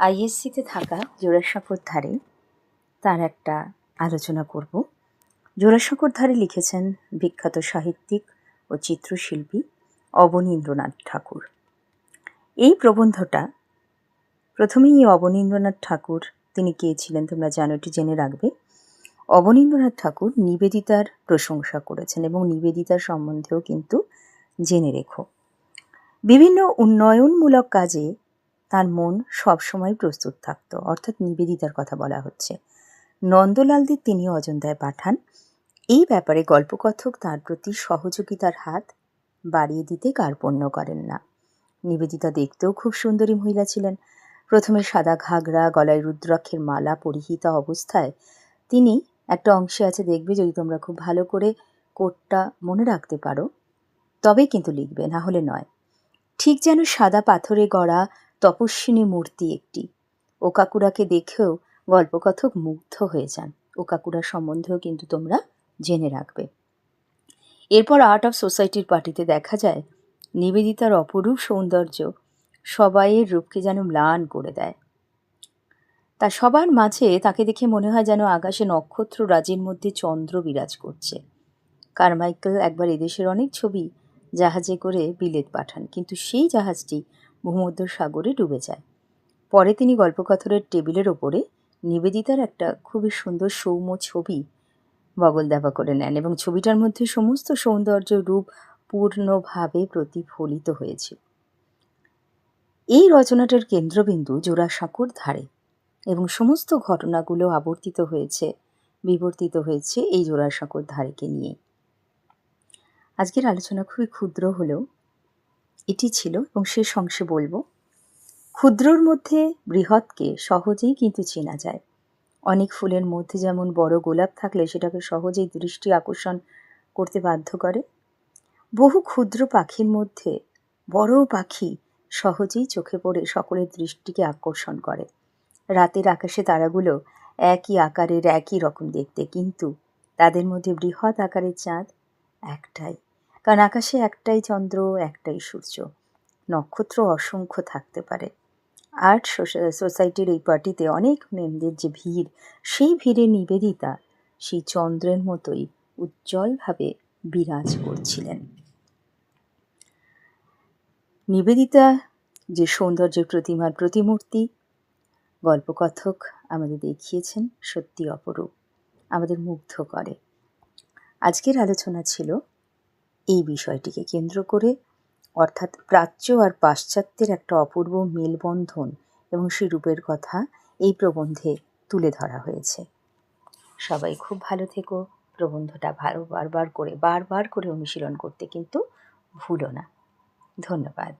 আইএসসিতে থাকা জোড়াসাঁকোর ধারে তার একটা আলোচনা করব। জোড়াসাঁকোর ধারে লিখেছেন বিখ্যাত সাহিত্যিক ও চিত্রশিল্পী অবনীন্দ্রনাথ ঠাকুর। এই প্রবন্ধটা প্রথমেই অবনীন্দ্রনাথ ঠাকুর তিনি কে ছিলেন তোমরা জানো, এটি জেনে রাখবে। অবনীন্দ্রনাথ ঠাকুর নিবেদিতার প্রশংসা করেছেন এবং নিবেদিতার সম্বন্ধেও কিন্তু জেনে রেখো। বিভিন্ন উন্নয়নমূলক কাজে তার মন সবসময় প্রস্তুত থাকত, অর্থাৎ নিবেদিতার কথা বলা হচ্ছে। নন্দলালদের তিনি অযোধ্যায় পাঠান। এই ব্যাপারে গল্পকথক তার প্রতি সহযোগিতার হাত বাড়িয়ে দিতে কার্পণ্য করেন না। নিবেদিতা দেখতেও খুব সুন্দরী মহিলা ছিলেন। প্রথমে সাদা ঘাগরা, গলায় রুদ্রাক্ষের মালা পরিহিতা অবস্থায় তিনি, একটা অংশে আছে দেখবে, যদি তোমরা খুব ভালো করে কোটটা মনে রাখতে পারো তবেই কিন্তু লিখবে, না হলে নয়, ঠিক যেন সাদা পাথরে গড়া তপস্বিনী মূর্তি একটি। ওকাকুড়াকে দেখেও গল্পকথক মুগ্ধ হয়ে যান। ওকাকুড়া সম্বন্ধেও কিন্তু তোমরা জেনে রাখবে। এরপর আর্ট অফ সোসাইটির পার্টিতে দেখা যায় নিবেদিতার অপরূপ সৌন্দর্য সবাইয়ের রূপকে যেন ম্লান করে দেয়। তা সবার মাঝে তাকে দেখে মনে হয় যেন আকাশে নক্ষত্র রাজির মধ্যে চন্দ্র বিরাজ করছে। কারমাইকেল একবার এদেশের অনেক ছবি জাহাজে করে বিলেত পাঠান, কিন্তু সেই জাহাজটি ভূমধ্য সাগরে ডুবে যায়। পরে তিনি গল্পকথরের টেবিলের ওপরে নিবেদিতার একটা খুবই সুন্দর সৌম্য ছবি বগল দেওয়া করে নেন এবং ছবিটার মধ্যে সমস্ত সৌন্দর্য রূপ পূর্ণভাবে প্রতিফলিত হয়েছে। এই রচনাটার কেন্দ্রবিন্দু জোড়াসাঁকোর ধারে এবং সমস্ত ঘটনাগুলো আবর্তিত হয়েছে, বিবর্তিত হয়েছে এই জোড়াসাঁকোর ধারেকে নিয়ে। আজকের আলোচনা খুবই ক্ষুদ্র হলেও এটি ছিল, এবং শেষ অংশে বলবো, ক্ষুদ্রর মধ্যে বৃহৎকে সহজেই কিন্তু চেনা যায়। অনেক ফুলের মধ্যে যেমন বড় গোলাপ থাকলে সেটাকে সহজেই দৃষ্টি আকর্ষণ করতে বাধ্য করে, বহু ক্ষুদ্র পাখির মধ্যে বড় পাখি সহজেই চোখে পড়ে সকলের দৃষ্টিকে আকর্ষণ করে। রাতের আকাশে তারাগুলো একই আকারের, একই রকম দেখতে, কিন্তু তাদের মধ্যে বৃহৎ আকারের চাঁদ একটাই, কারণ আকাশে একটাই চন্দ্র, একটাই সূর্য। নক্ষত্র অসংখ্য থাকতে পারে। আর্ট সোসাইটির এই পার্টিতে অনেক মেমদের যে ভিড়, সেই ভিড়ে নিবেদিতা সেই চন্দ্রের মতোই উজ্জ্বলভাবে বিরাজ করছিলেন। নিবেদিতা যে সৌন্দর্যের প্রতিমার প্রতিমূর্তি গল্পকথক আমাদের দেখিয়েছেন, সত্যি অপরূপ, আমাদের মুগ্ধ করে। আজকের আলোচনা ছিল এই বিষয়টিকে কেন্দ্র করে, অর্থাৎ প্রাচ্য আর পাশ্চাত্যের একটা অপূর্ব মেলবন্ধন এবং সেই রূপের কথা এই প্রবন্ধে তুলে ধরা হয়েছে। সবাই খুব ভালো থেকো। প্রবন্ধটা বারবার করে অনুশীলন করতে কিন্তু ভুলো না। ধন্যবাদ।